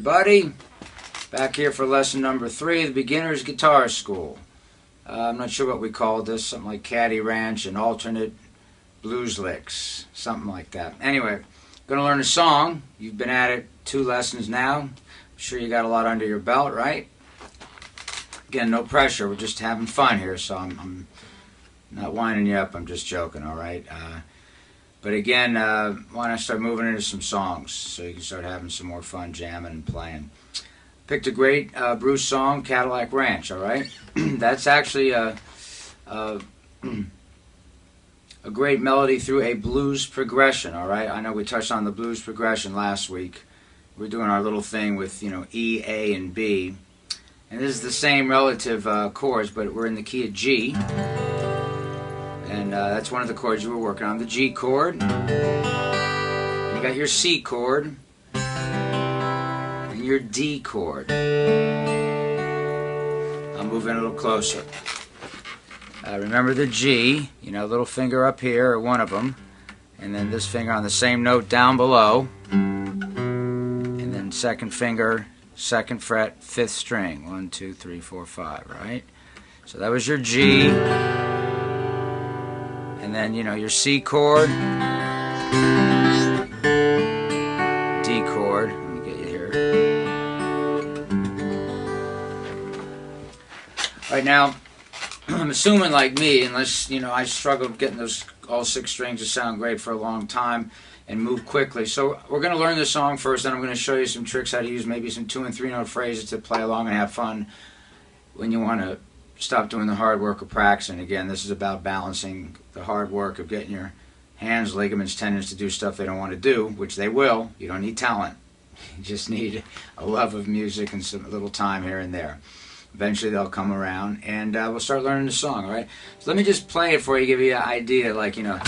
everybody. Back here for lesson number 3, the Beginner's Guitar School. I'm not sure what we called this, something like Caddy Ranch and alternate blues licks, something like that. Anyway, going to learn a song. You've been at it 2 lessons now. I'm sure you got a lot under your belt, right? Again, no pressure. We're just having fun here, so I'm not winding you up. I'm just joking, all right? But again, why not start moving into some songs so you can start having some more fun jamming and playing. Picked a great Bruce song, Cadillac Ranch, all right? That's actually a great melody through a blues progression, all right? I know we touched on the blues progression last week. We're doing our little thing with, E, A, and B. And this is the same relative chords, but we're in the key of G. And that's one of the chords you were working on, the G chord. You got your C chord and your D chord. I'll move in a little closer. Remember the G, little finger up here, or one of them, and then this finger on the same note down below, and then second finger, 2nd fret, 5th string, 1, 2, 3, 4, 5, right? So that was your G. And then, your C chord, D chord. Let me get you here. Right now, I'm assuming like me, unless, I struggled getting those all 6 strings to sound great for a long time and move quickly. So we're going to learn the song first, then I'm going to show you some tricks how to use maybe some 2- and 3-note phrases to play along and have fun when you want to stop doing the hard work of practicing. Again, this is about balancing the hard work of getting your hands, ligaments, tendons to do stuff they don't want to do, which they will. You don't need talent. You just need a love of music and some little time here and there. Eventually they'll come around, and we'll start learning the song, all right? So let me just play it for you, give you an idea, like, Cadillac,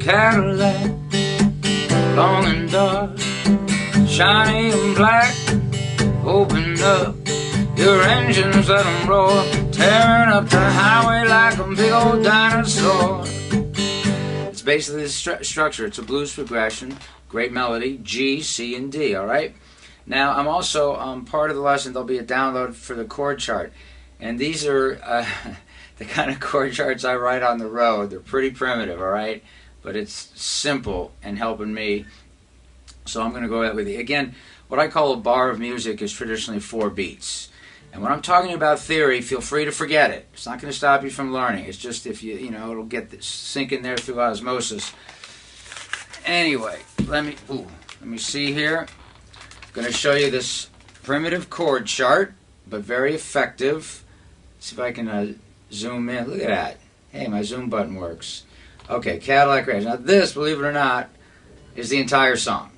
Cadillac, long and dark, shiny and black, open up your engines, let them roar, tearing up the highway like a big old dinosaur. It's basically the structure. It's a blues progression, great melody, G, C, and D, all right? Now, I'm also, part of the lesson, there'll be a download for the chord chart. And these are the kind of chord charts I write on the road. They're pretty primitive, all right? But it's simple and helping me. So I'm going to go ahead with you. Again, what I call a bar of music is traditionally 4 beats. And when I'm talking about theory, feel free to forget it. It's not going to stop you from learning. It's just if it'll get this, sink in there through osmosis. Anyway, let me see here. I'm going to show you this primitive chord chart, but very effective. See if I can zoom in. Look at that. Hey, my zoom button works. Okay, Cadillac Ranch. Now this, believe it or not, is the entire song.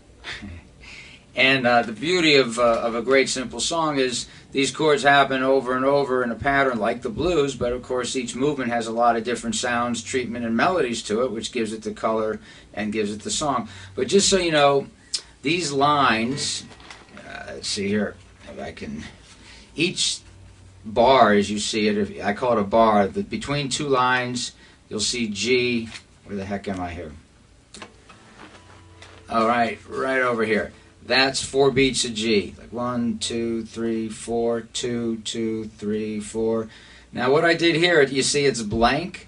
And the beauty of a great simple song is these chords happen over and over in a pattern like the blues, but of course each movement has a lot of different sounds, treatment, and melodies to it, which gives it the color and gives it the song. But just so you know, these lines, let's see here, if I can, each bar as you see it, I call it a bar, between 2 lines you'll see G, where the heck am I here? All right, right over here. That's 4 beats of G, like 1, 2, 3, 4, 2, 2, 3, 4. Now what I did here, you see it's blank.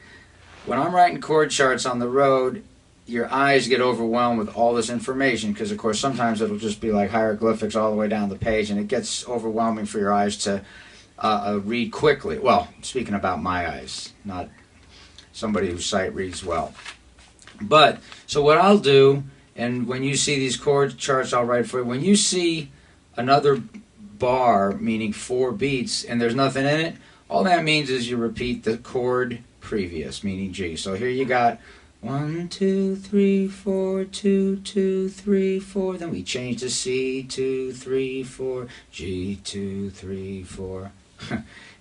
When I'm writing chord charts on the road, your eyes get overwhelmed with all this information because, of course, sometimes it'll just be like hieroglyphics all the way down the page, and it gets overwhelming for your eyes to read quickly. Well, speaking about my eyes, not somebody whose sight reads well. But, so what I'll do, and when you see these chord charts, I'll write for you. When you see another bar, meaning 4 beats, and there's nothing in it, all that means is you repeat the chord previous, meaning G. So here you got 1, 2, 3, 4, 2, 2, 3, 4. Then we change to C, 2, 3, 4, G, 2, 3, 4,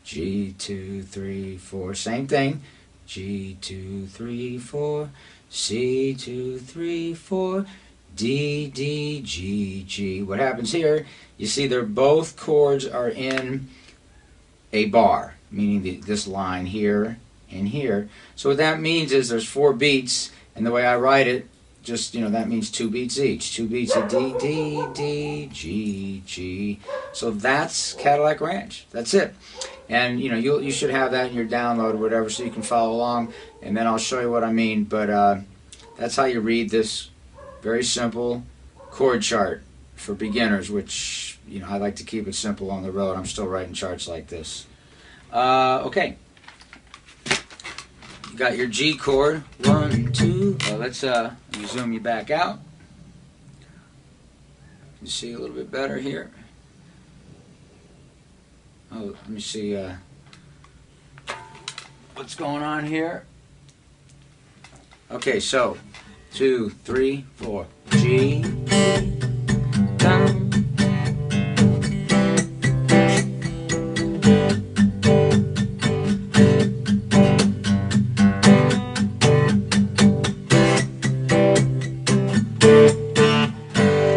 G, 2, 3, 4. Same thing. G, 2, 3, 4, C, 2, 3, 4, D, D, G, G. What happens here, you see both chords are in a bar, meaning this line here and here. So what that means is there's 4 beats, and the way I write it, just, that means 2 beats each. 2 beats of D, D, D, G, G. So that's Cadillac Ranch. That's it. And, you should have that in your download or whatever so you can follow along. And then I'll show you what I mean. But that's how you read this very simple chord chart for beginners, which, I like to keep it simple on the road. I'm still writing charts like this. Okay. You got your G chord. 1, 2. Let's let me zoom you back out. You see a little bit better here. Oh, let me see what's going on here. Okay, so 2, 3, 4. G, down.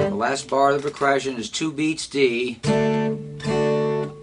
The last bar of the progression is 2 beats D. 2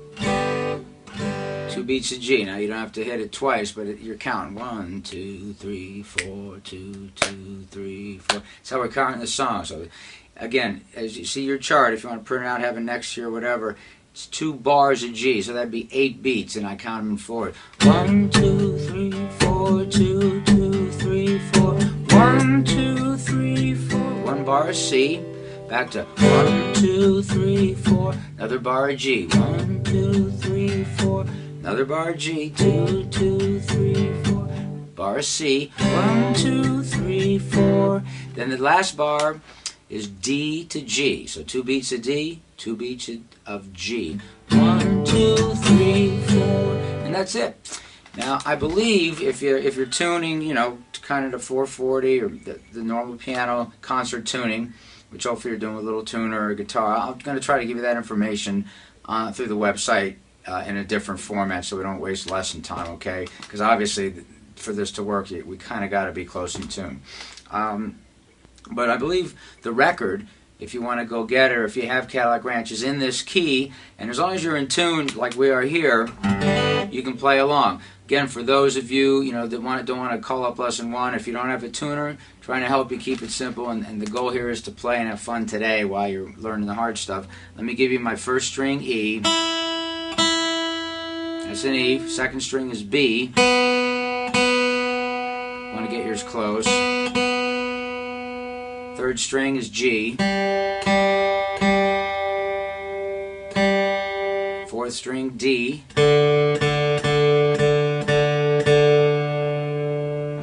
beats of G. Now you don't have to hit it twice, but you're counting 1, 2, 3, 4, 2, 2, 3, 4. That's how we're counting the song. So again, as you see your chart, if you want to print it out, have it next to you or whatever, it's 2 bars of G. So that'd be 8 beats, and I count them in forward. 1, 2, 3, 4, 2, 2, 3, 4. 1, 2, 3, 4. 1 bar of C. Back to 1, 2, 3, 4. Another bar of G. 1, 2, 3, 4. Another bar of G. 2, 2, 3, 4. Bar of C. 1, 2, 3, 4. Then the last bar is D to G. So 2 beats of D, 2 beats of G. 1, 2, 3, 4. And that's it. Now I believe if you're tuning, to kind of the 440 or the normal piano concert tuning, which hopefully you're doing with a little tuner or a guitar, I'm going to try to give you that information through the website in a different format so we don't waste lesson time, okay? Because obviously for this to work, we kind of got to be close in tune. But I believe the record, if you want to go get it, or if you have Cadillac Ranch, is in this key, and as long as you're in tune like we are here, you can play along. Again, for those of you that don't want to call up lesson 1, if you don't have a tuner, trying to help you keep it simple, and the goal here is to play and have fun today while you're learning the hard stuff. Let me give you my first string, E. That's an E. Second string is B. Want to get yours close. Third string is G. Fourth string, D.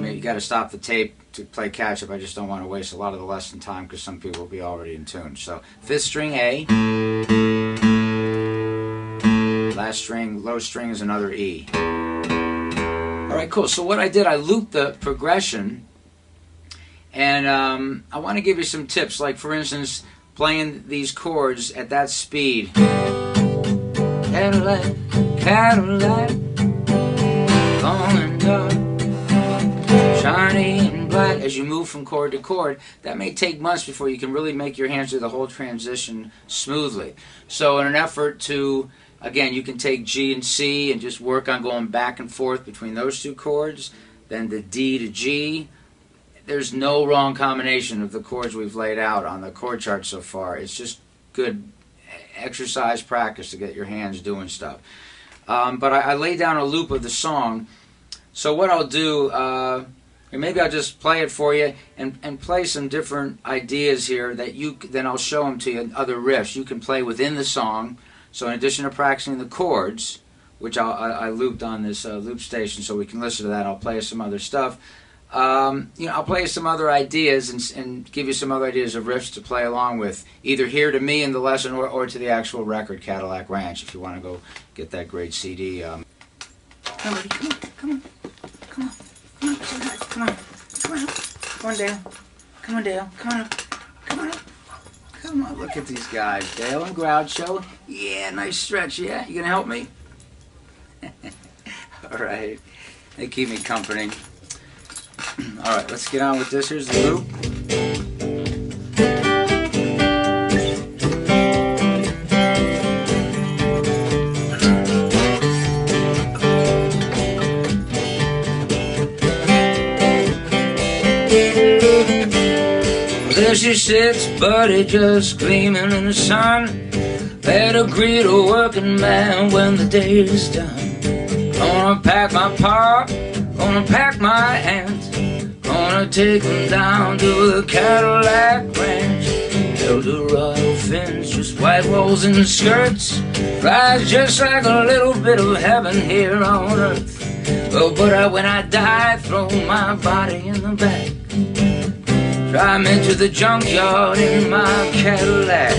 You got to stop the tape to play catch up. I just don't want to waste a lot of the lesson time because some people will be already in tune. So fifth string A. Last string, low string is another E. Alright, cool. So what I did, I looped the progression, and I want to give you some tips. Like for instance, playing these chords at that speed. Cadillac, Cadillac, long and dark, shiny and black. As you move from chord to chord, that may take months before you can really make your hands do the whole transition smoothly. So in an effort to, again, you can take G and C and just work on going back and forth between those 2 chords, then the D to G. There's no wrong combination of the chords we've laid out on the chord chart so far. It's just good exercise practice to get your hands doing stuff. But I lay down a loop of the song. So what I'll do, or maybe I'll just play it for you and play some different ideas here that then I'll show them to you in other riffs you can play within the song. So in addition to practicing the chords, which I looped on this loop station so we can listen to that, I'll play some other stuff. I'll play some other ideas and give you some other ideas of riffs to play along with, either here to me in the lesson or to the actual record, Cadillac Ranch, if you want to go get that great CD. Come on, buddy, come on, come on, come on, come on, come on, come on, come on, Dale, come on, Dale, come on, come on, come on, look at these guys, Dale and Groucho. Yeah, nice stretch, yeah, you gonna help me? Alright, they keep me company. Alright, let's get on with this. Here's the loop. There she sits, buddy, just gleaming in the sun. There to greet a working man when the day is done. Gonna pack my pa, gonna pack my aunt, gonna take them down to the Cadillac Ranch. Eldorado fins, just white walls and skirts, flies just like a little bit of heaven here on earth. Oh, but when I die, throw my body in the back, drive me to the junkyard in my Cadillac.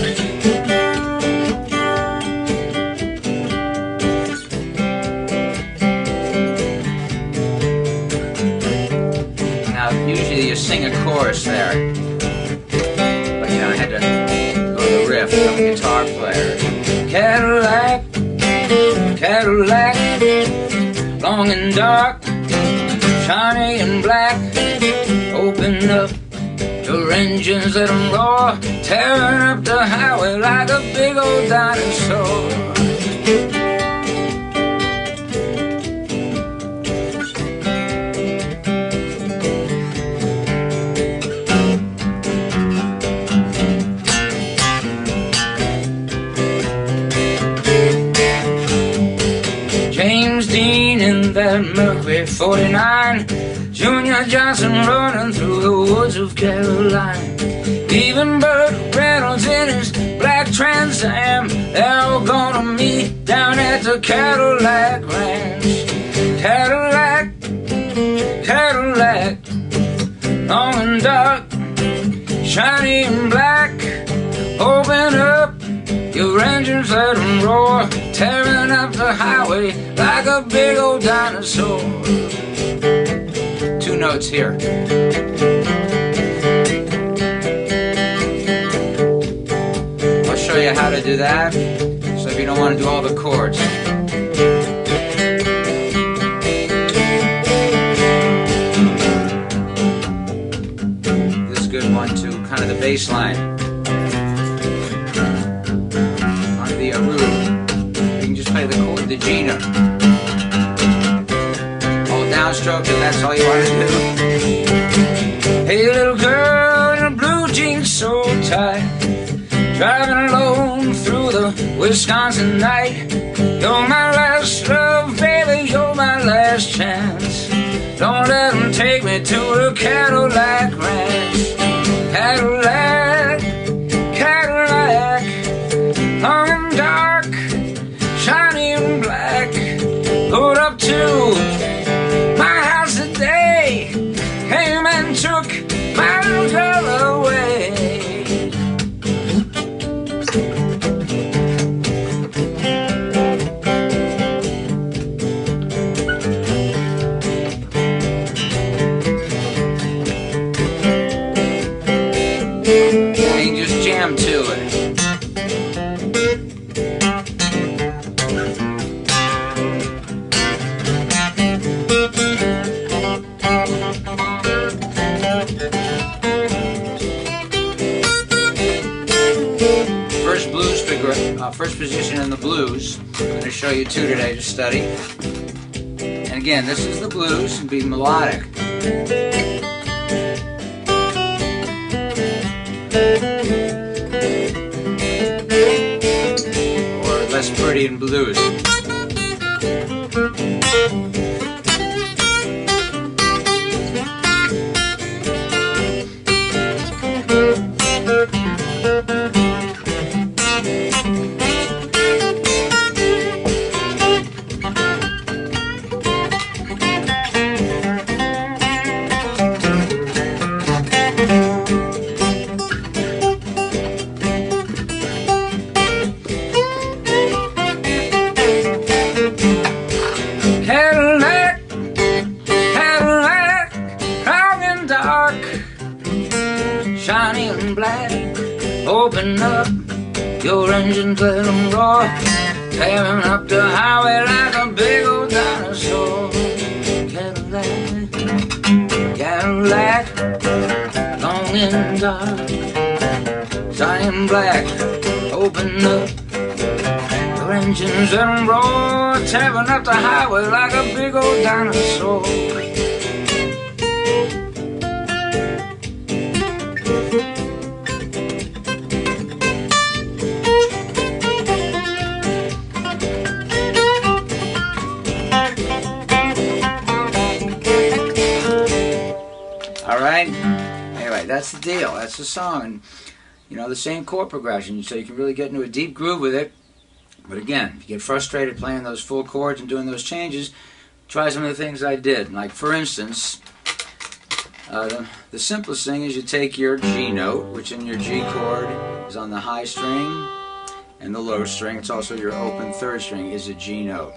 Now, usually you sing a chorus there, but you know, I had to go to the riff. I'm a guitar player. Cadillac, Cadillac, long and dark, shiny and black. Open up your engines, let them roar, tearing up the highway like a big old dinosaur. James Dean in that Mercury 49, Junior Johnson running through the woods of Caroline. Even Burt Reynolds in his black Trans Am, they're all gonna meet down at the Cadillac Ranch. Cadillac, Cadillac, long and dark, shiny and black. Open up your engines, let them roar, tearing up the highway like a big old dinosaur. Two notes here. I'll show you how to do that, so if you don't want to do all the chords. This is a good one too, kind of the bass line. You can just play the chord, the G note. All downstroke, and that's all you want to do. Hey, little girl in a blue jeans so tight, driving alone through the Wisconsin night. You're my last love, baby, you're my last chance. Don't let them take me to a Cadillac Ranch. Cadillac, Cadillac, long and dark, shiny and black. Pulled up to my house today, came and took my little girl away. You can just jam to it. First position in the blues. I'm going to show you two today to study. And again, this is the blues, and be melodic. Or less pretty in blues. Cadillac, Cadillac, long and dark, shiny and black. Open up your engines, let them roar, tearing up the highway like a big old dinosaur. Cadillac, Cadillac, long and dark, shiny and black. Open up your engines, let them roar, tearing up the highway like a big old dinosaur. right, that's the deal. That's the song. And, you know, the same chord progression, so you can really get into a deep groove with it. But again, if you get frustrated playing those full chords and doing those changes, try some of the things I did. Like, for instance, the simplest thing is you take your G note, which in your G chord is on the high string and the low string. It's also your open third string is a G note.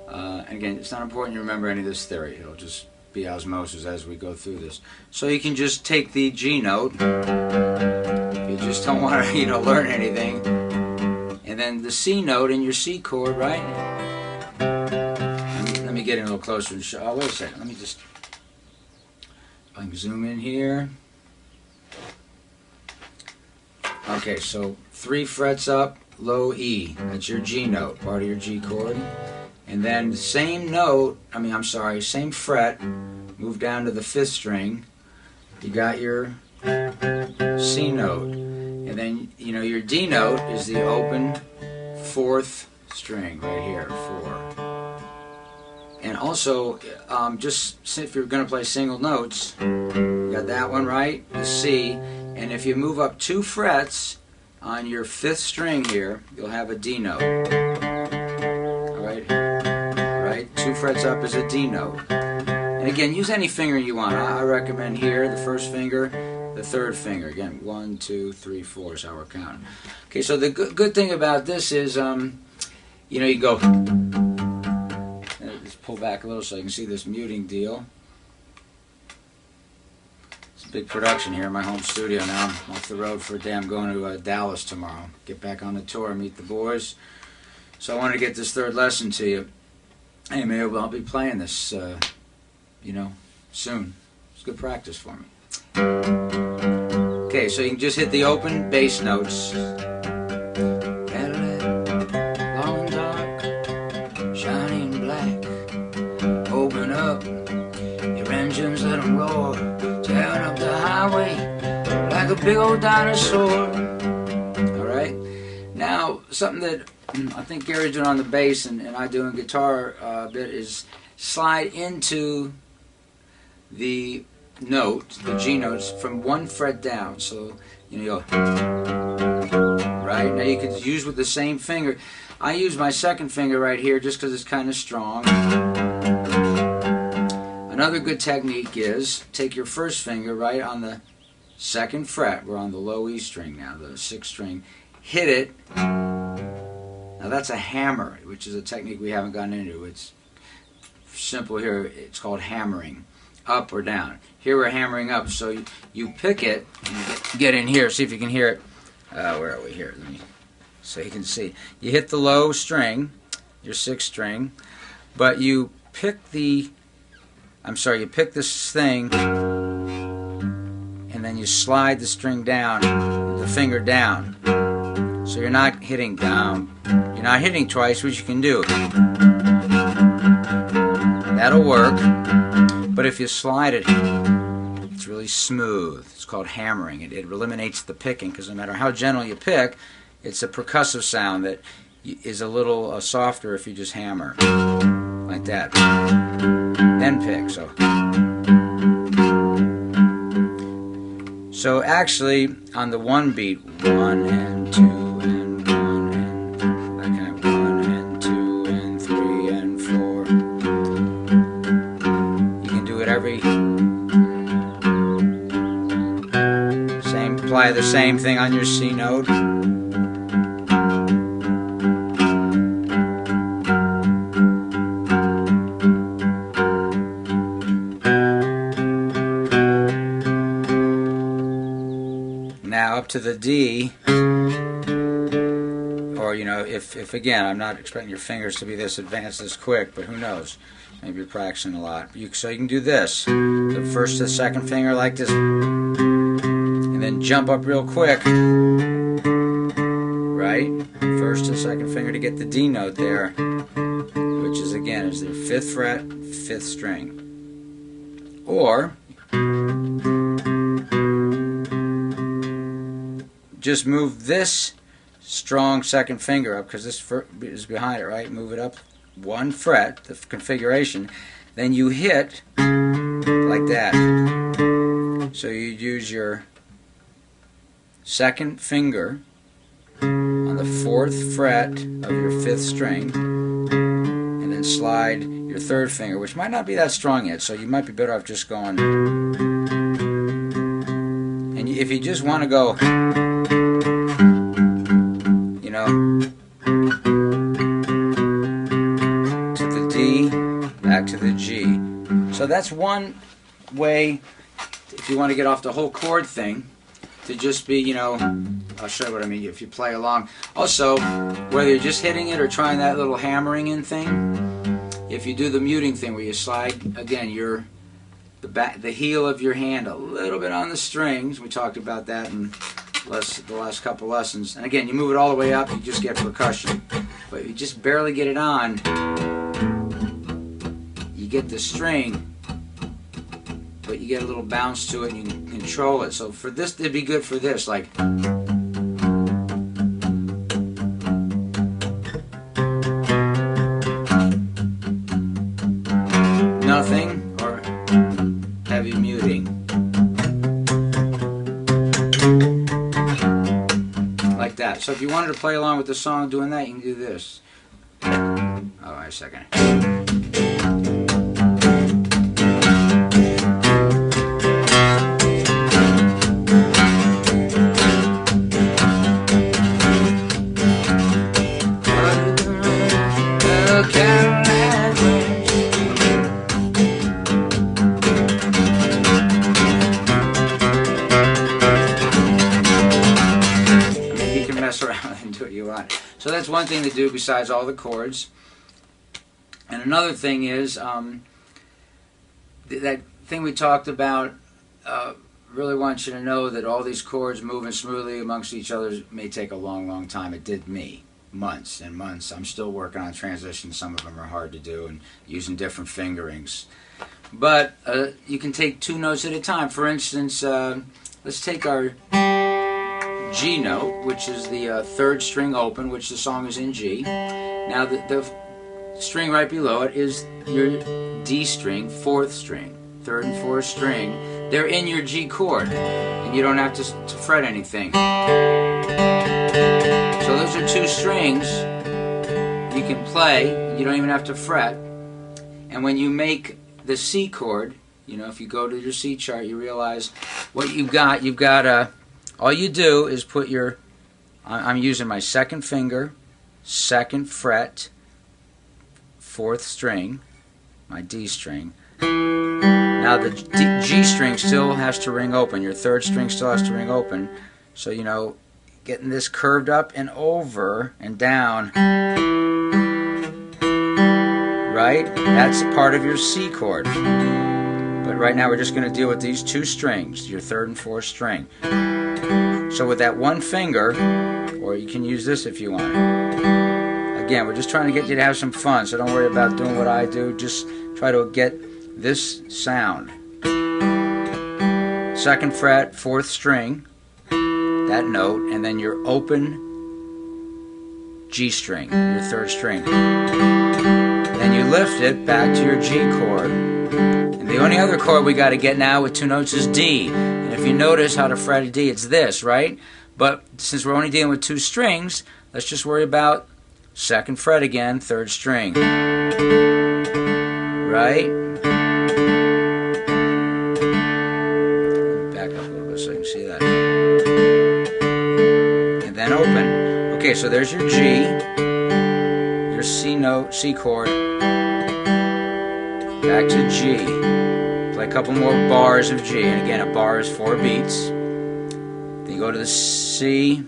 And again, it's not important you remember any of this theory. It'll just be osmosis as we go through this. So you can just take the G note, if you just don't want to, you know, learn anything, and then the C note in your C chord, right? Let me get in a little closer and show. Oh, wait a second. Let me just, I can zoom in here. Okay, so 3 frets up, low E. That's your G note, part of your G chord. And then the same note, same fret, move down to the 5th string. You got your C note. And then, you know, your D note is the open 4th string right here, 4. And also, just if you're going to play single notes, you got that one right, the C. And if you move up 2 frets on your 5th string here, you'll have a D note. Alright? 2 frets up is a D note. And again, use any finger you want. I recommend here, the 1st finger, the 3rd finger. Again, 1, 2, 3, 4 is how we're counting. Okay, so the good thing about this is, you know, you go, let's pull back a little so you can see this muting deal. It's a big production here in my home studio now. I'm off the road for a day. I'm going to Dallas tomorrow. Get back on the tour, meet the boys. So I wanted to get this 3rd lesson to you. Hey, maybe I'll be playing this, you know, soon. It's good practice for me. Okay, so you can just hit the open bass notes. Cadillac, long and dark, shiny and black. Open up your engines, let them roar. Tearing up the highway like a big old dinosaur. Alright? Now, something that I think Gary's doing on the bass and I do in guitar a bit is slide into the note, the G notes, from 1 fret down. So, you know, you go, right? Now you could use with the same finger. I use my 2nd finger right here just because it's kind of strong. Another good technique is take your 1st finger right on the 2nd fret. We're on the low E string now, the 6th string. Hit it. Now that's a hammer, which is a technique we haven't gotten into. It's simple here. It's called hammering, up or down. Here we're hammering up, so you pick it, and you get in here, see if you can hear it. Where are we here? Let me, so you can see. You hit the low string, your 6th string, but you pick the, you pick this thing, and then you slide the string down, the finger down. So you're not hitting down. You're not hitting twice, which you can do. That'll work. But if you slide it, it's really smooth. It's called hammering. It eliminates the picking, because no matter how gentle you pick, it's a percussive sound that is a little softer if you just hammer. Like that. Then pick. So actually, on the 1 beat, 1 and 2 and 1 and that kind of 1 and 2 and 3 and 4. You can do it apply the same thing on your C note. Now up to the D, or if again, I'm not expecting your fingers to be this advanced this quick, but who knows, maybe you're practicing a lot. So you can do this, the first to the second finger like this, and then jump up real quick, right? First to second finger to get the D note there, which is again is the 5th fret, 5th string. Or just move this strong second finger up, because this is behind it, right? Move it up 1 fret, the configuration. Then you hit like that. So you'd use your second finger on the 4th fret of your 5th string, and then slide your 3rd finger, which might not be that strong yet, so you might be better off just going. And if you just want to go, you know, to the D, back to the G. So that's one way, if you want to get off the whole chord thing, to just be, you know, I'll show you what I mean if you play along. Also, whether you're just hitting it or trying that little hammering in thing, if you do the muting thing where you slide, again, the heel of your hand a little bit on the strings, we talked about that in the last couple lessons, and again, you move it all the way up, you just get percussion. But if you just barely get it on, you get the string, but you get a little bounce to it and you can control it. So for this, it'd be good for this, like nothing or heavy muting. Like that. So if you wanted to play along with the song doing that, you can do this. Oh, wait a second. So that's one thing to do besides all the chords. And another thing is that thing we talked about. Really want you to know that all these chords moving smoothly amongst each other may take a long, long time. It did me. Months and months. I'm still working on transitions. Some of them are hard to do and using different fingerings. But you can take 2 notes at a time. For instance, let's take our G note, which is the 3rd string open, which the song is in G. Now the string right below it is your D string, 4th string, 3rd and 4th string. They're in your G chord, and you don't have to fret anything. So those are 2 strings you can play. You don't even have to fret. And when you make the C chord, you know, if you go to your C chart, you realize what you've got. You've got all you do is put your, I'm using my 2nd finger, 2nd fret, 4th string, my D string. Now the G string still has to ring open. Your 3rd string still has to ring open. So, you know, getting this curved up and over and down, right? That's part of your C chord. But right now we're just going to deal with these 2 strings, your 3rd and 4th string. So with that one finger, or you can use this if you want. Again, we're just trying to get you to have some fun, so don't worry about doing what I do. Just try to get this sound. 2nd fret, 4th string, that note, and then your open G string, your 3rd string. Then you lift it back to your G chord. And the only other chord we got to get now with 2 notes is D. And if you notice how to fret a D, it's this, right? But since we're only dealing with 2 strings, let's just worry about 2nd fret again, 3rd string. Right? Back up a little bit so you can see that. And then open. Okay, so there's your G, your C note, C chord, back to G. Play a couple more bars of G, and again, a bar is 4 beats. Then you go to the C.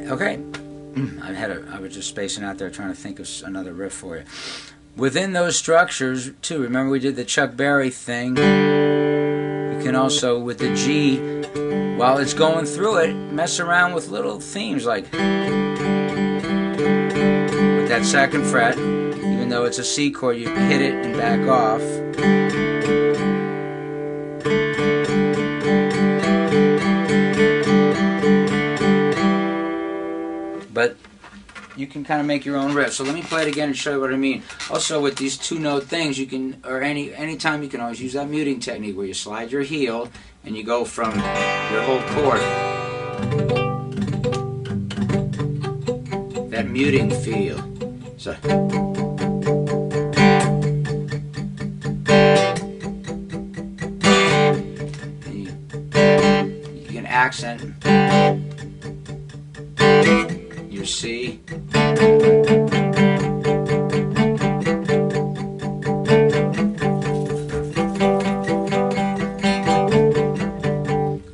Okay, I was just spacing out there trying to think of another riff for you. Within those structures, too, remember we did the Chuck Berry thing? You can also, with the G, while it's going through it, mess around with little themes like with that second fret. Even though it's a C chord, you hit it and back off. But you can kind of make your own riff. So let me play it again and show you what I mean. Also, with these two-note things, you can, or anytime, you can always use that muting technique where you slide your heel and you go from your whole chord. That muting feel. So. You can accent your C.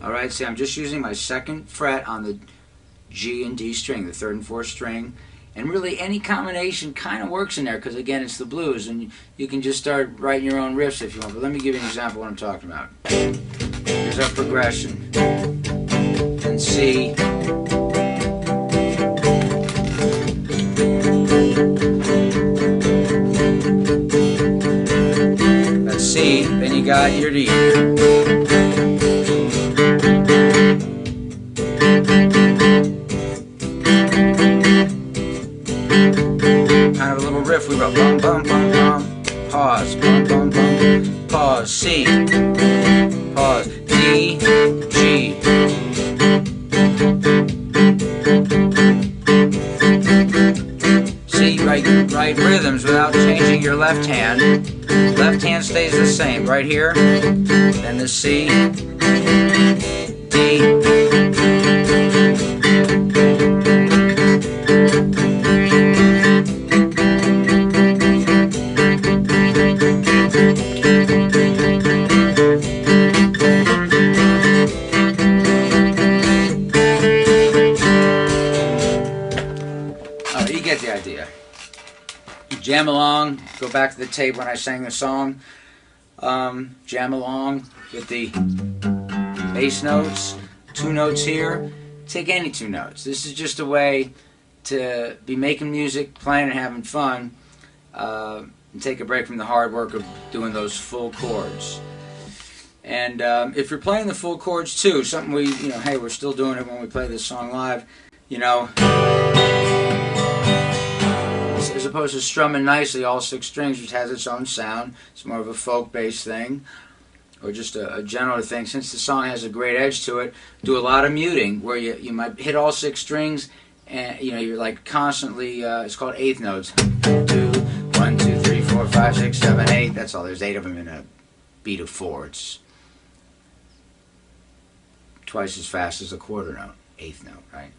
Alright, see, I'm just using my second fret on the G and D string, the third and fourth string. And really any combination kind of works in there because, again, it's the blues. And you can just start writing your own riffs if you want. But let me give you an example of what I'm talking about. Here's our progression. And C. That's C. Then you got your D. Kind of a little riff. We go bum bum bum bum. Pause. Bum bum bum. Pause. C. Pause. D. G. See, write rhythms without changing your left hand. Left hand stays the same. Right here. Then the C. D. You get the idea. Jam along, go back to the tape when I sang the song. Jam along with the bass notes, two notes here. Take any two notes. This is just a way to be making music, playing and having fun, and take a break from the hard work of doing those full chords. And if you're playing the full chords too, something we, hey, we're still doing it when we play this song live, as opposed to strumming nicely all six strings, which has its own sound. It's more of a folk-based thing, or just a general thing. Since the song has a great edge to it, do a lot of muting, where you might hit all six strings, and you're like constantly. It's called eighth notes. 1, 2, 3, 4, 5, 6, 7, 8. That's all. There's 8 of them in a beat of 4. It's twice as fast as a quarter note, eighth note, right?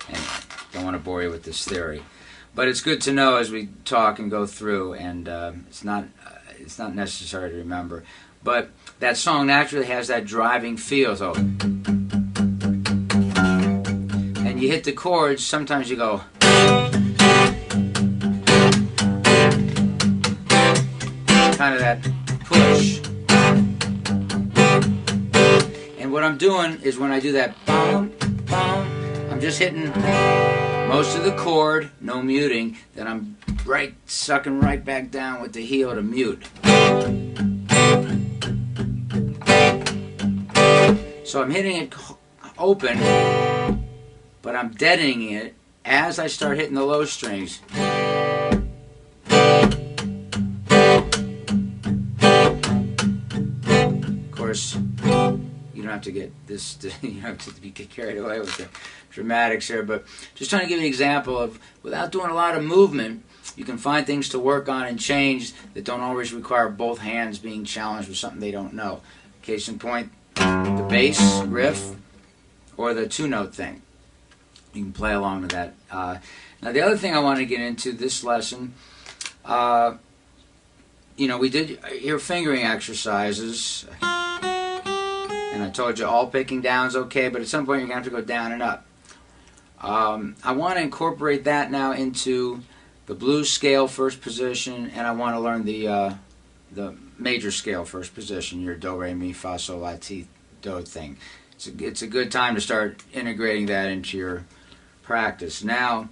Anyway, don't want to bore you with this theory. But it's good to know as we talk and go through, and it's not necessary to remember. But that song naturally has that driving feel. So, and you hit the chords. Sometimes you go, kind of that push. And what I'm doing is when I do that, bum, bum, I'm just hitting most of the chord, no muting, then I'm sucking right back down with the heel to mute. So I'm hitting it open, but I'm deadening it as I start hitting the low strings. Of course, you don't have to get this, you don't have to be carried away with the dramatics here, but just trying to give you an example of, without doing a lot of movement, you can find things to work on and change that don't always require both hands being challenged with something they don't know. Case in point, the bass riff or the two-note thing. You can play along with that. Now the other thing I want to get into this lesson, we did your fingering exercises, and I told you all picking down is okay, but at some point you're going to have to go down and up. I want to incorporate that now into the blues scale first position, and I want to learn the the major scale first position, your do, re, mi, fa, sol, la, ti, do thing. It's a good time to start integrating that into your practice. Now,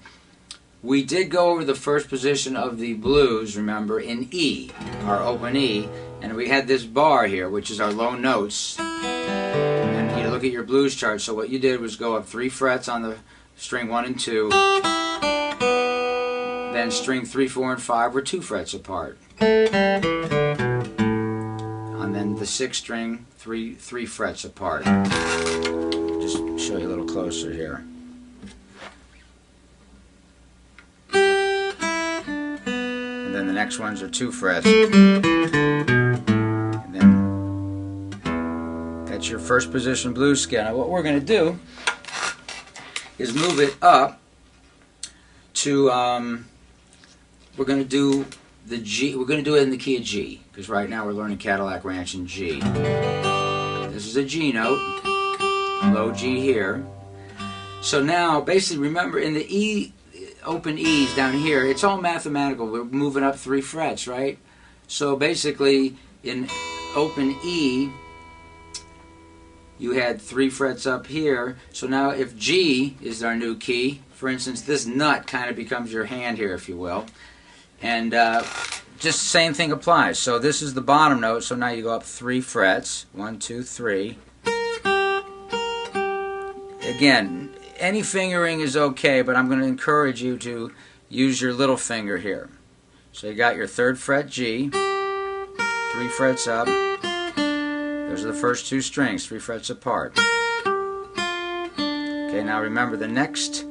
we did go over the first position of the blues, remember, in E, our open E, and we had this bar here, which is our low notes. And you look at your blues chart, so what you did was go up 3 frets on the string 1 and 2, then string 3, 4, and 5 were 2 frets apart. And then the 6th string, 3 frets apart. Just show you a little closer here. And then the next ones are 2 frets. And then that's your first position blues scale. Now what we're going to do is move it up to, we're going to do the G. We're going to do it in the key of G, because right now we're learning Cadillac Ranch in G. This is a G note, low G here. So now, basically, remember in the E, open E's down here, it's all mathematical. We're moving up 3 frets, right? So basically, in open E, you had 3 frets up here. So now if G is our new key, for instance, this nut kind of becomes your hand here, if you will. And just the same thing applies. So this is the bottom note, so now you go up 3 frets. 1, 2, 3. Again, any fingering is okay, but I'm going to encourage you to use your little finger here. So you got your 3rd fret G, 3 frets up. Those are the first 2 strings, 3 frets apart. Okay, now remember the next.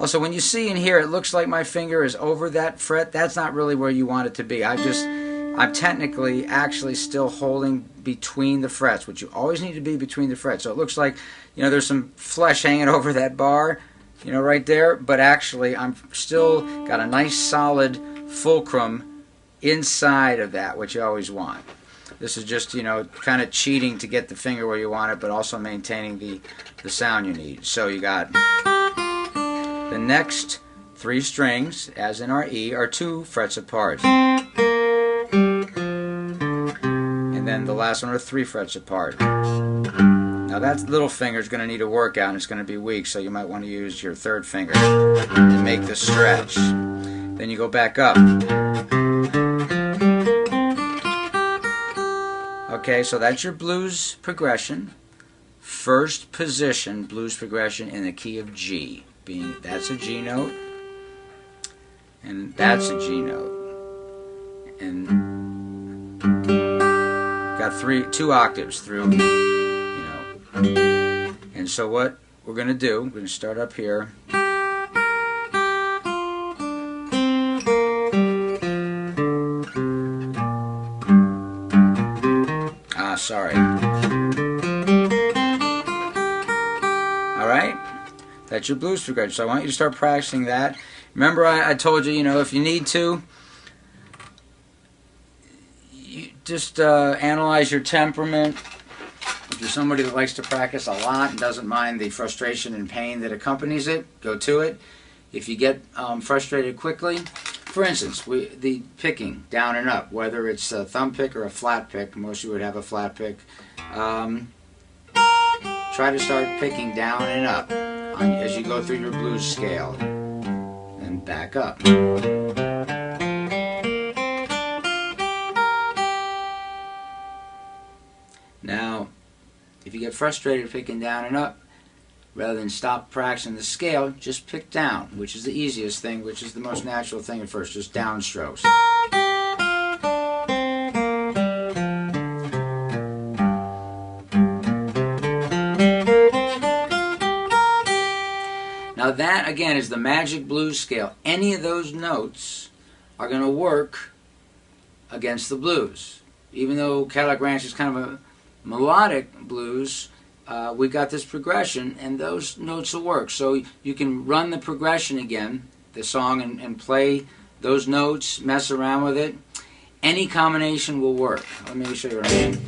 Also, when you see in here, it looks like my finger is over that fret. That's not really where you want it to be. I'm technically actually still holding between the frets, which you always need to be between the frets. So it looks like, there's some flesh hanging over that bar, right there. But actually, I'm still got a nice solid fulcrum inside of that, which you always want. This is just, kind of cheating to get the finger where you want it, but also maintaining the sound you need. So you got the next 3 strings, as in our E, are 2 frets apart. And then the last one are 3 frets apart. Now that little finger is going to need a workout and it's going to be weak, so you might want to use your 3rd finger to make the stretch. Then you go back up. Okay, so that's your blues progression. First position blues progression in the key of G. Being that's a G note, and that's a G note, and got 2 octaves through, And so what we're going to do, we're going to start up here. Sorry. All right. That's your blues progression. So I want you to start practicing that. Remember I told you, if you need to, you just analyze your temperament. If you're somebody that likes to practice a lot and doesn't mind the frustration and pain that accompanies it, go to it. If you get frustrated quickly, for instance, the picking down and up, whether it's a thumb pick or a flat pick, most of you would have a flat pick, try to start picking down and up as you go through your blues scale, and back up. Now, if you get frustrated picking down and up, rather than stop practicing the scale, just pick down, which is the easiest thing, which is the most natural thing at first, just down strokes. Now that, again, is the magic blues scale. Any of those notes are going to work against the blues. Even though Cadillac Ranch is kind of a melodic blues, we got this progression, and those notes will work. So you can run the progression again, the song, and play those notes, mess around with it. Any combination will work. Let me show you what I mean.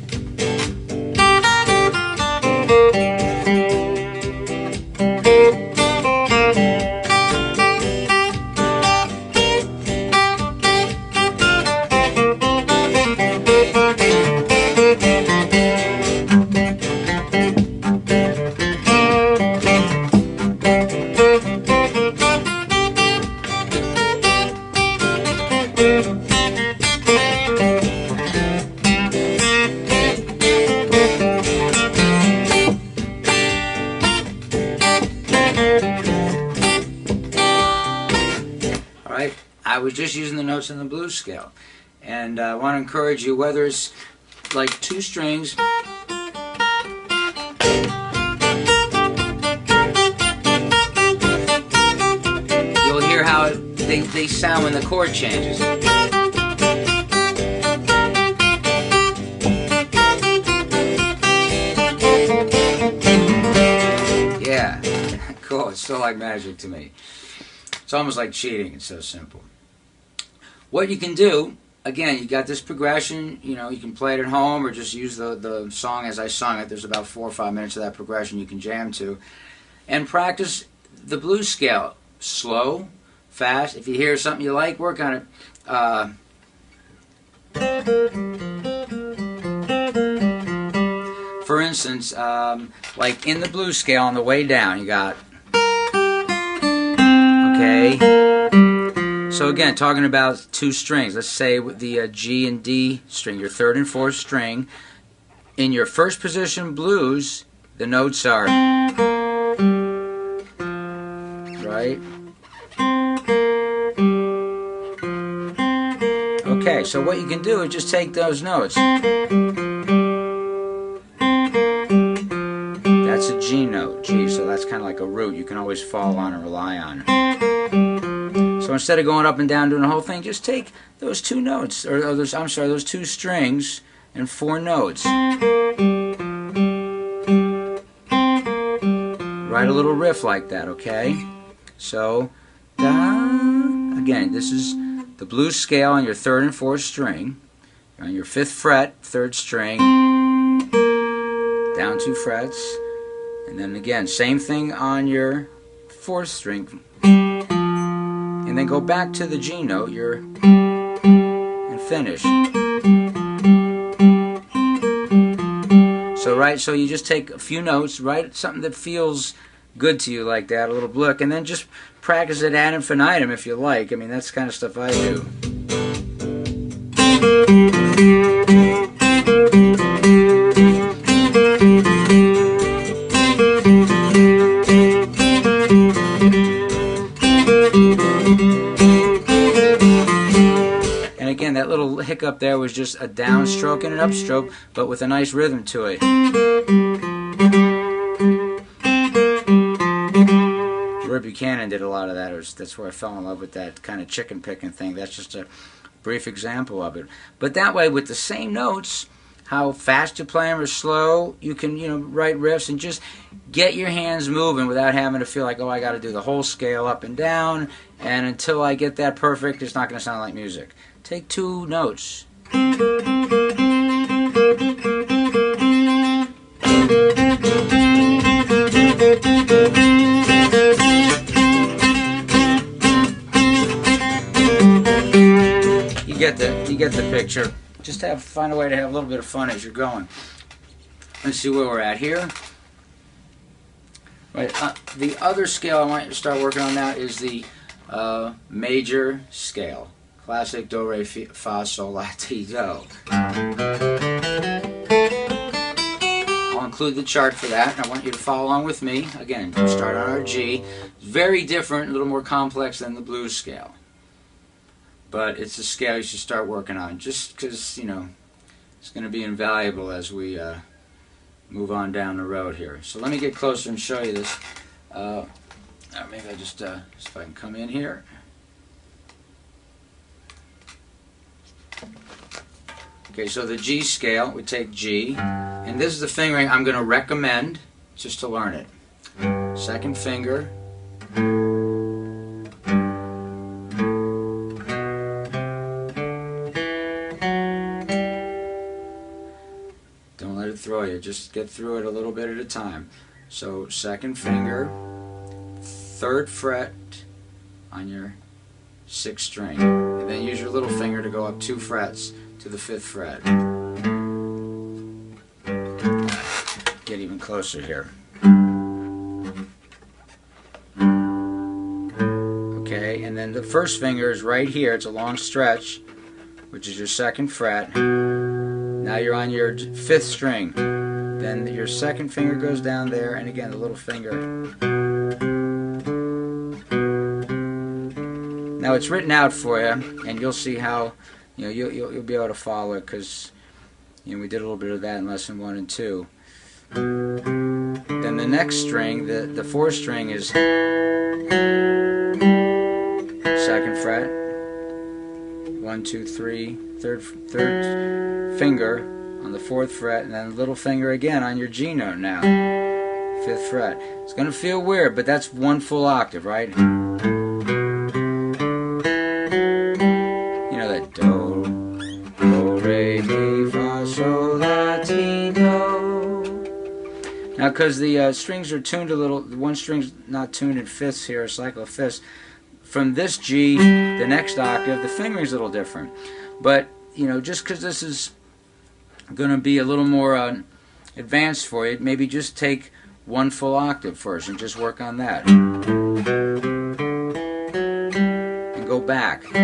was just using the notes in the blues scale. And I want to encourage you, whether it's like 2 strings, you'll hear how they sound when the chord changes. Yeah, cool. It's still like magic to me. It's almost like cheating. It's so simple. What you can do, again, you got this progression, you know, you can play it at home or just use the song as I sung it. There's about 4 or 5 minutes of that progression you can jam to. And practice the blues scale. Slow, fast. If you hear something you like, work on it. For instance, like in the blues scale on the way down, you got, okay. So again, talking about 2 strings. Let's say with the G and D string, your 3rd and 4th string. In your first position blues, the notes are, right? Okay, so what you can do is just take those notes. That's a G note, G, so that's kind of like a root you can always fall on and rely on. So instead of going up and down doing the whole thing, just take those 2 notes, or those, I'm sorry, those 2 strings and 4 notes. Write a little riff like that, okay? So, da, again, this is the blues scale on your 3rd and 4th string. You're on your 5th fret, 3rd string, down 2 frets, and then again, same thing on your 4th string. And then go back to the G note, and finish. So you just take a few notes, write something that feels good to you like that, a little blick, and then just practice it ad infinitum if you like. I mean, that's the kind of stuff I do. And again, that little hiccup there was just a downstroke and an upstroke, but with a nice rhythm to it. Roy Buchanan did a lot of that. That's where I fell in love with that kind of chicken picking thing. That's just a brief example of it. But that way, with the same notes, how fast you play them or slow, you can, you know, write riffs and just get your hands moving without having to feel like, oh, I got to do the whole scale up and down, and until I get that perfect, it's not going to sound like music. Take 2 notes. You get the picture. Just find a way to have a little bit of fun as you're going. Let's see where we're at here. Right, the other scale I want you to start working on now is the major scale. Classic do, re, fa, sol, la, ti, do. I'll include the chart for that, and I want you to follow along with me. Again, start on our G. Very different, a little more complex than the blues scale. But it's a scale you should start working on, just because, you know, it's going to be invaluable as we move on down the road here. So let me get closer and show you this. Maybe I just, see if I can come in here. Okay, so the G scale, we take G, and this is the fingering I'm going to recommend just to learn it. 2nd finger. Don't let it throw you, just get through it a little bit at a time. So 2nd finger, 3rd fret on your 6th string, and then use your little finger to go up 2 frets to the 5th fret. Get even closer here. Okay, and then the 1st finger is right here. It's a long stretch, which is your 2nd fret. Now you're on your 5th string. Then your 2nd finger goes down there, and again the little finger. Now it's written out for you, and you'll see how you'll be able to follow it, because we did a little bit of that in lesson 1 and 2. Then the next string, the 4th string, is 2nd fret, 1, 2, 3, third finger on the 4th fret, and then little finger again on your G note now, 5th fret. It's going to feel weird, but that's 1 full octave, right? You know that do, re, mi, fa, sol, la, ti, do. Now, because the strings are tuned a little, one string's not tuned in fifths here, a cycle of fifths. From this G, the next octave, the fingering's a little different. But, just because this is going to be a little more advanced for you, maybe just take 1 full octave first and just work on that. And go back. If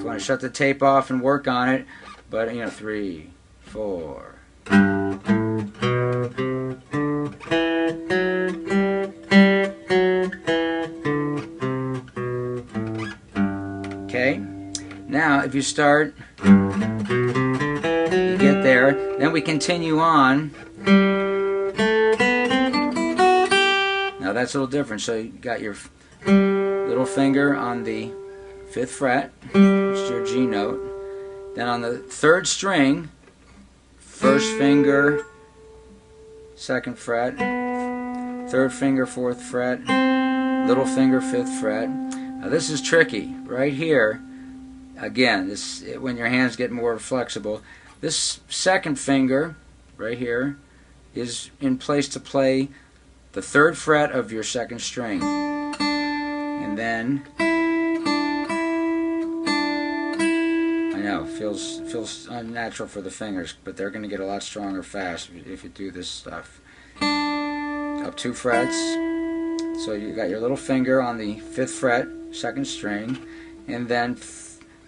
you want to shut the tape off and work on it, but 3, 4. Okay, now if you start, you get there, then we continue on. Now that's a little different. So you got your little finger on the 5th fret, which is your G note. Then on the 3rd string, 1st finger, 2nd fret, 3rd finger, 4th fret, little finger, 5th fret. Now this is tricky. Right here, again, when your hands get more flexible, this 2nd finger, right here, is in place to play the 3rd fret of your 2nd string. And then, I know, feels unnatural for the fingers, but they're going to get a lot stronger fast if you do this stuff. Up 2 frets. So you got your little finger on the 5th fret, 2nd string, and then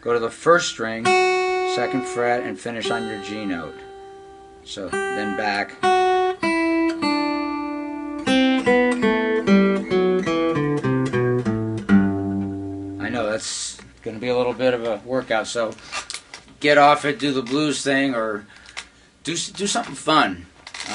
go to the 1st string, 2nd fret, and finish on your G note. So then back. I know that's going to be a little bit of a workout, so get off it, do the blues thing, or do something fun.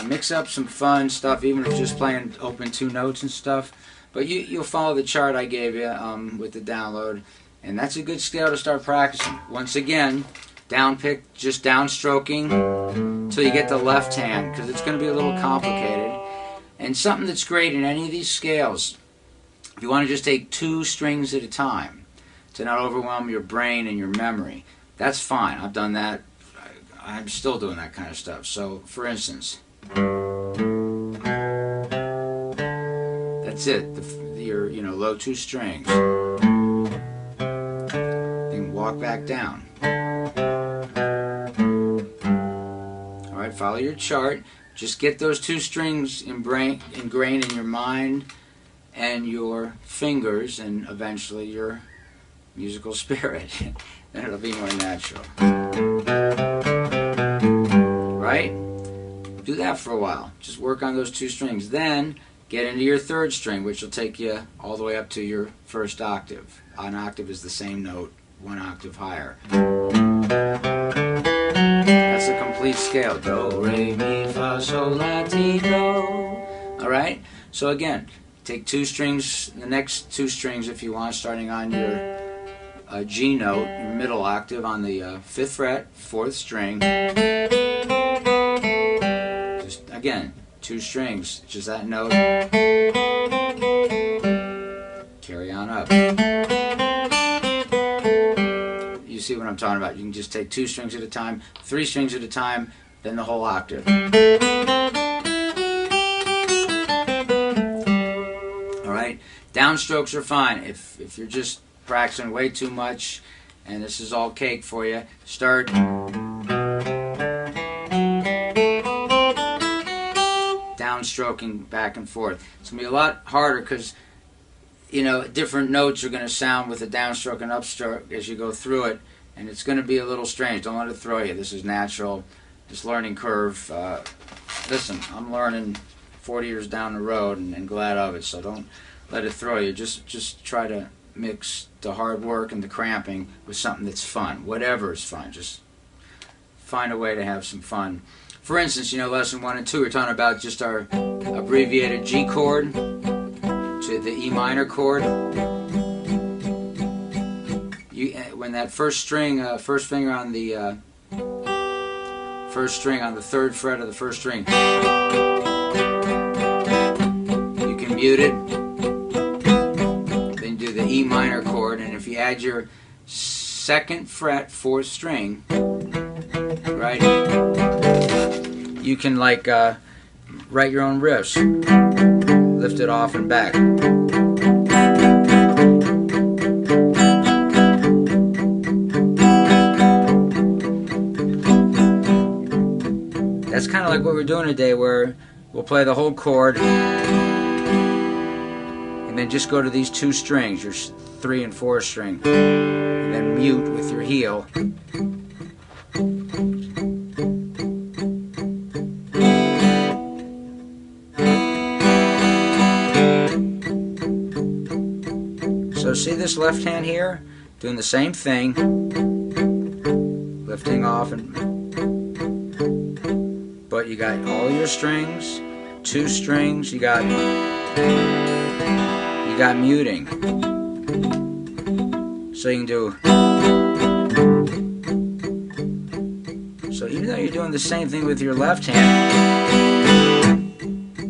Mix up some fun stuff, even if you're just playing open 2 notes and stuff. But you'll follow the chart I gave you with the download, and that's a good scale to start practicing. Once again, down pick, just downstroking until you get the left hand, because it's going to be a little complicated. And something that's great in any of these scales, if you want to just take 2 strings at a time to not overwhelm your brain and your memory, that's fine. I've done that. I'm still doing that kind of stuff. So, for instance, that's it. Your low 2 strings. Then walk back down. All right, follow your chart. Just get those 2 strings ingrained in your mind and your fingers, and eventually your musical spirit. Then it'll be more natural. Right? Do that for a while. Just work on those 2 strings. Then get into your 3rd string, which will take you all the way up to your 1st octave. An octave is the same note, 1 octave higher. That's a complete scale. Do, re, mi, fa, sol, la, ti, do. Alright? So again, take 2 strings, the next 2 strings if you want, starting on your G note, your middle octave on the 5th fret, 4th string. Just, again, 2 strings, just that note. Carry on up. You see what I'm talking about. You can just take 2 strings at a time, 3 strings at a time, then the whole octave. Alright? Downstrokes are fine. If you're just practicing way too much and this is all cake for you, start downstroking back and forth. It's going to be a lot harder because different notes are going to sound with a downstroke and upstroke as you go through it, and it's going to be a little strange. Don't let it throw you. This is natural. This learning curve. Listen, I'm learning 40 years down the road and glad of it. So don't let it throw you. Just try to mix the hard work and the cramping with something that's fun. Whatever is fun. Just find a way to have some fun. For instance, lesson 1 and 2, we're talking about just our abbreviated G chord to the E minor chord. When that first string, first finger on the first string on the 3rd fret of the first string, you can mute it, then do the E minor chord, and if you add your 2nd fret 4th string, right, you can like write your own riffs, lift it off and back. That's kind of like what we're doing today, where we'll play the whole chord and then just go to these 2 strings, your 3 and 4 string, and then mute with your heel. So see this left hand here? Doing the same thing, lifting off, but you got all your strings, 2 strings, you got muting. So you can do, so even though you're doing the same thing with your left hand,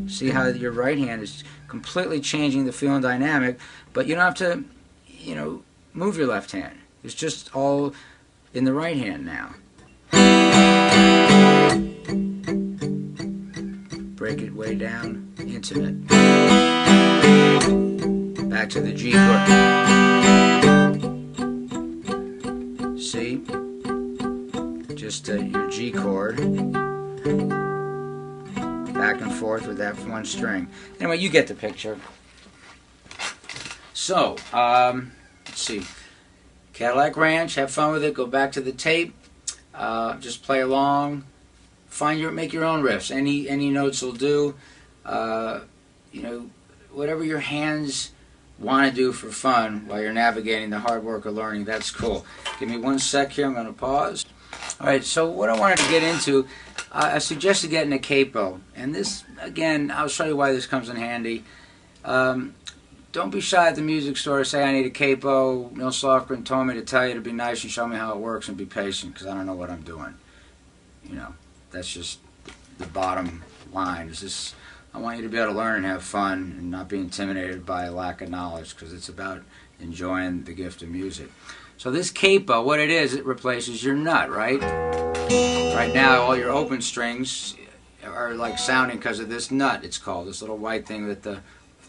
see how your right hand is completely changing the feel and dynamic, but you don't have to, move your left hand. It's just all in the right hand now. Break it way down, intimate. Back to the G chord. See? Just your G chord. Back and forth with that 1 string. Anyway, you get the picture. So, let's see. Cadillac Ranch, have fun with it, go back to the tape, just play along. Make your own riffs. Any notes will do. Whatever your hands want to do for fun while you're navigating the hard work of learning, that's cool. Give me 1 sec here. I'm going to pause. All right. So what I wanted to get into, I suggested getting a capo, and this again, I'll show you why this comes in handy. Don't be shy at the music store to say I need a capo. Neil Lofgren told me to tell you to be nice and show me how it works and be patient because I don't know what I'm doing. That's just the bottom line. I want you to be able to learn and have fun and not be intimidated by a lack of knowledge, because it's about enjoying the gift of music. So this capo, what it is, it replaces your nut, right? Right now, all your open strings are like sounding because of this nut, it's called, this little white thing that the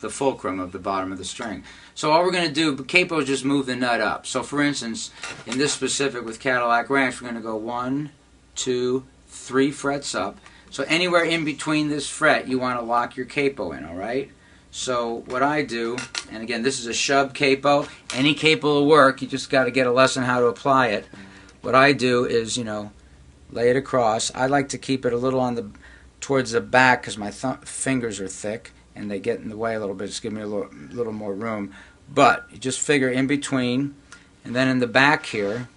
fulcrum of the bottom of the string. So all we're going to do, capo, is just move the nut up. So for instance, in this specific with Cadillac Ranch, we're going to go 1, 2, 3 frets up. So anywhere in between this fret, you want to lock your capo in, all right? So what I do, and again, this is a shove capo. Any capo will work. You just got to get a lesson how to apply it. What I do is, lay it across. I like to keep it a little towards the back because my fingers are thick and they get in the way a little bit. Just give me a little more room. But you just figure in between, and then in the back here,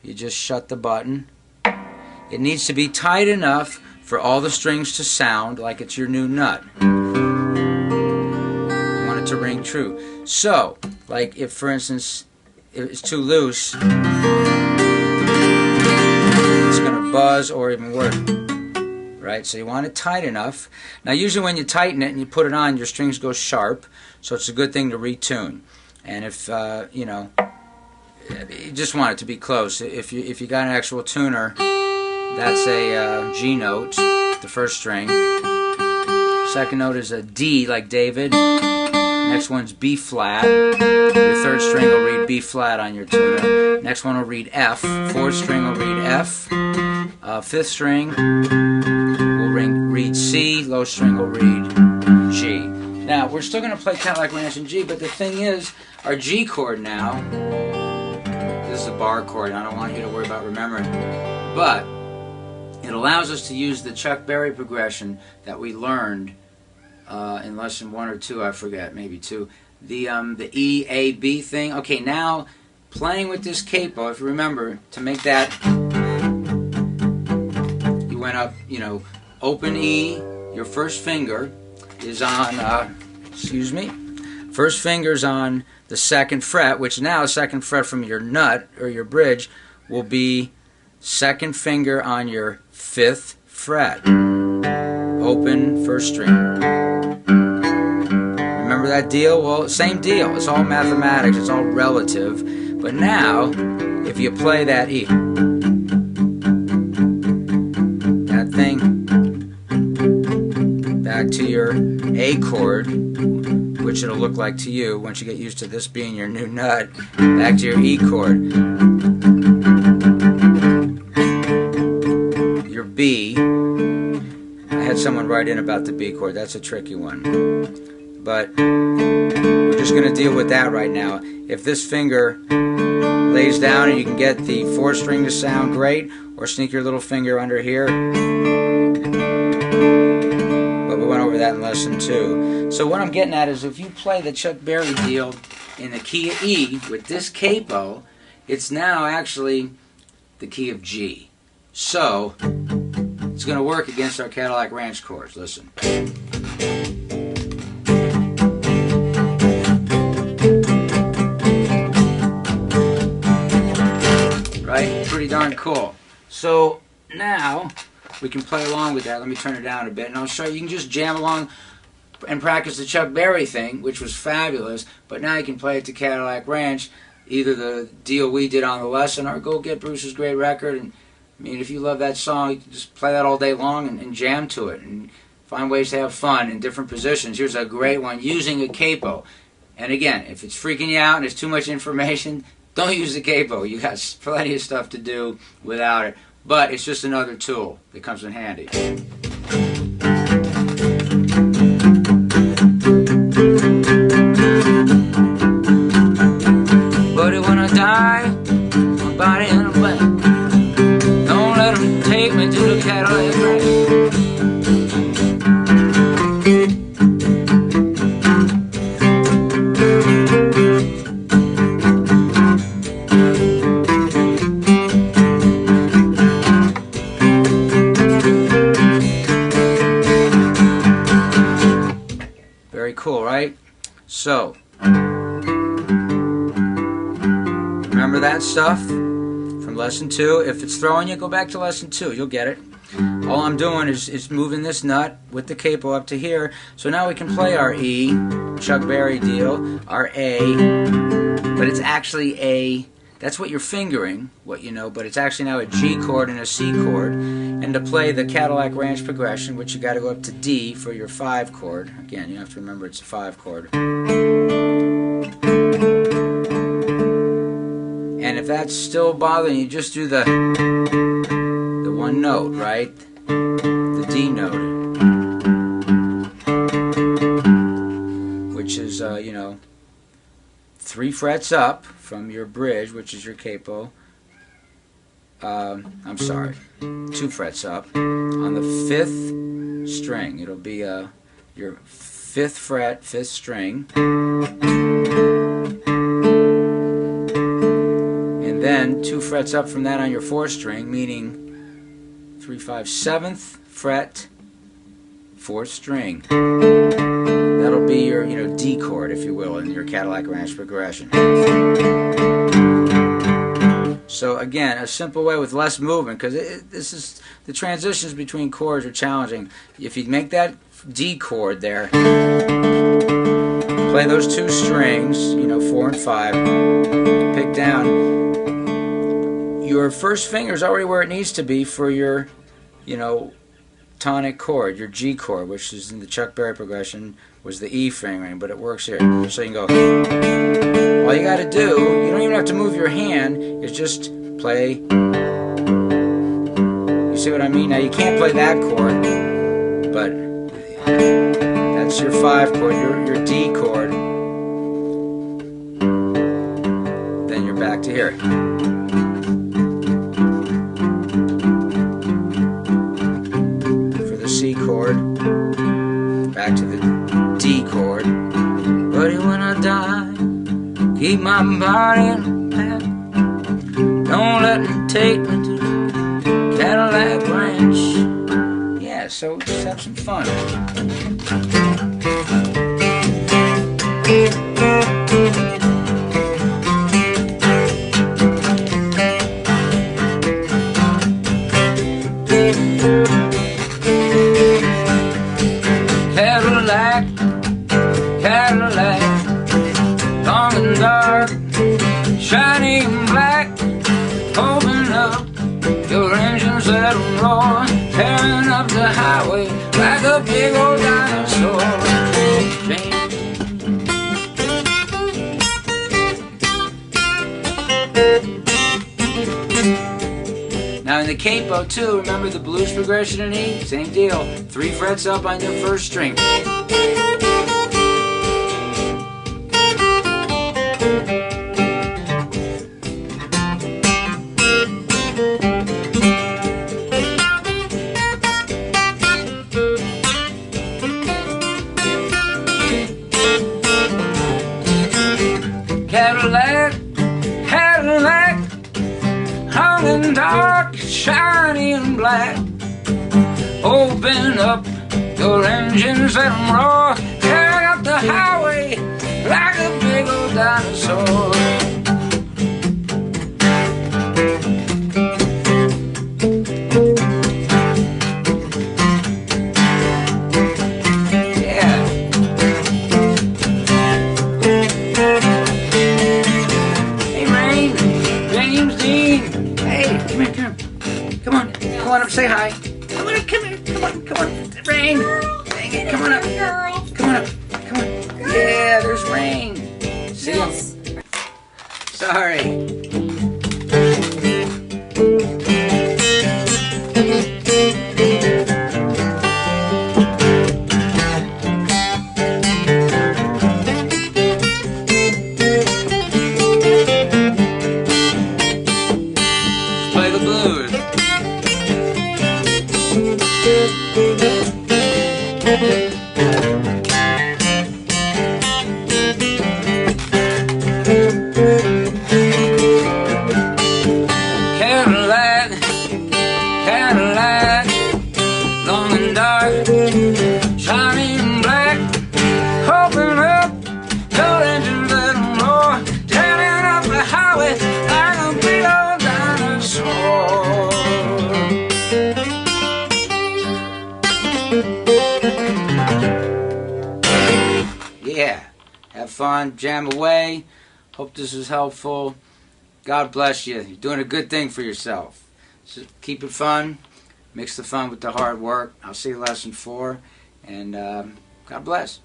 you just shut the button. It needs to be tight enough for all the strings to sound like it's your new nut. You want it to ring true. So, like if, for instance, if it's too loose, it's going to buzz or even worse. Right? So you want it tight enough. Now usually when you tighten it and you put it on, your strings go sharp, so it's a good thing to retune. And if, you just want it to be close. If you got an actual tuner, that's a G note, the first string. Second note is a D, like David. Next one's B flat. Your 3rd string will read B flat on your tuner. Next one will read F. 4th string will read F. 5th string will read C. Low string will read G. Now, we're still going to play Cadillac Ranch in G, but the thing is, our G chord now, this is a bar chord. I don't want you to worry about remembering, but it allows us to use the Chuck Berry progression that we learned in lesson 1 or 2, I forget, maybe 2. The E, A, B thing. Okay, now playing with this capo, if you remember, to make that, you went up, you know, open E, your first finger is on, first finger's on the 2nd fret, which now 2nd fret from your nut, or your bridge, will be 2nd finger on your 5th fret. Open first string. Remember that deal? Well, same deal. It's all mathematics. It's all relative. But now, if you play that E, that thing, back to your A chord, which it'll look like to you once you get used to this being your new nut, back to your E chord. Your B, I had someone write in about the B chord. That's a tricky one. But we're just going to deal with that right now. If this finger lays down and you can get the 4th string to sound great, or sneak your little finger under here. But we went over that in lesson 2. So what I'm getting at is if you play the Chuck Berry deal in the key of E with this capo, it's now actually the key of G. So it's going to work against our Cadillac Ranch chords. Listen. Right? Pretty darn cool. So now we can play along with that. Let me turn it down a bit, and I'll show you. You can just jam along and practice the Chuck Berry thing, which was fabulous, but now you can play it to Cadillac Ranch, either the deal we did on the lesson, or go get Bruce's great record. And I mean, if you love that song, you can just play that all day long and jam to it and find ways to have fun in different positions. Here's a great one, using a capo. And again, if it's freaking you out and it's too much information, don't use the capo. You got plenty of stuff to do without it. But it's just another tool that comes in handy. Buddy, when I die, my body in a blank. Don't let them take me to the Cadillac Ranch. Very cool, right? So, remember that stuff from lesson 2? If it's throwing you, go back to lesson 2. You'll get it. All I'm doing is moving this nut with the capo up to here. So now we can play our E, Chuck Berry deal, our A, but it's actually a, that's what you're fingering, what you know, but it's actually now a G chord and a C chord. And to play the Cadillac Ranch progression, which you got to go up to D for your 5 chord. Again, you have to remember it's a 5 chord. And if that's still bothering you, just do the one note, right? The D note, which is, you know, 3 frets up from your bridge, which is your capo. I'm sorry, 2 frets up on the 5th string. It'll be your 5th fret, 5th string, and then 2 frets up from that on your 4th string, meaning 3, 5, 7th fret, 4th string. That'll be your, you know, D chord, if you will, in your Cadillac Ranch progression. So again, a simple way with less movement, because this is, the transitions between chords are challenging. If you make that D chord there, play those 2 strings, you know, 4 and 5, pick down. Your first finger is already where it needs to be for your, you know, tonic chord, your G chord, which is in the Chuck Berry progression, was the E fingering, but it works here. So you can go. All you got to do, you don't even have to move your hand, is just play. You see what I mean? Now you can't play that chord, but that's your 5 chord, your D chord. Then you're back to here. For the C chord, back to the D chord. Buddy, when I die, keep my body in the path. Don't let me take me to the Cadillac Ranch. Yeah, so just have some fun. Cadillac, Cadillac, long and dark, shiny and black. Open up your engines, let them roar, tearing up the highway like a big old dinosaur. Now in the capo too, remember the blues progression in E? Same deal, 3 frets up on your first string. Cadillac, Cadillac, long and dark, shiny and black. Open up your engines, let them roar, tearing up the highway like a big old dinosaur. Come on up, say hi. Come on, come here, come on, Rain. Dang it, come on up. Come on up, come on. Yeah, there's Rain. See him? Sorry. Play the blues. Cadillac, Cadillac, long and dark, shiny and black. Open up your engine, let them roar, tearing up the highway like a big old dinosaur. Yeah, have fun, jam away. Hope this was helpful. God bless you. You're doing a good thing for yourself. So keep it fun. Mix the fun with the hard work. I'll see you lesson 4. And God bless.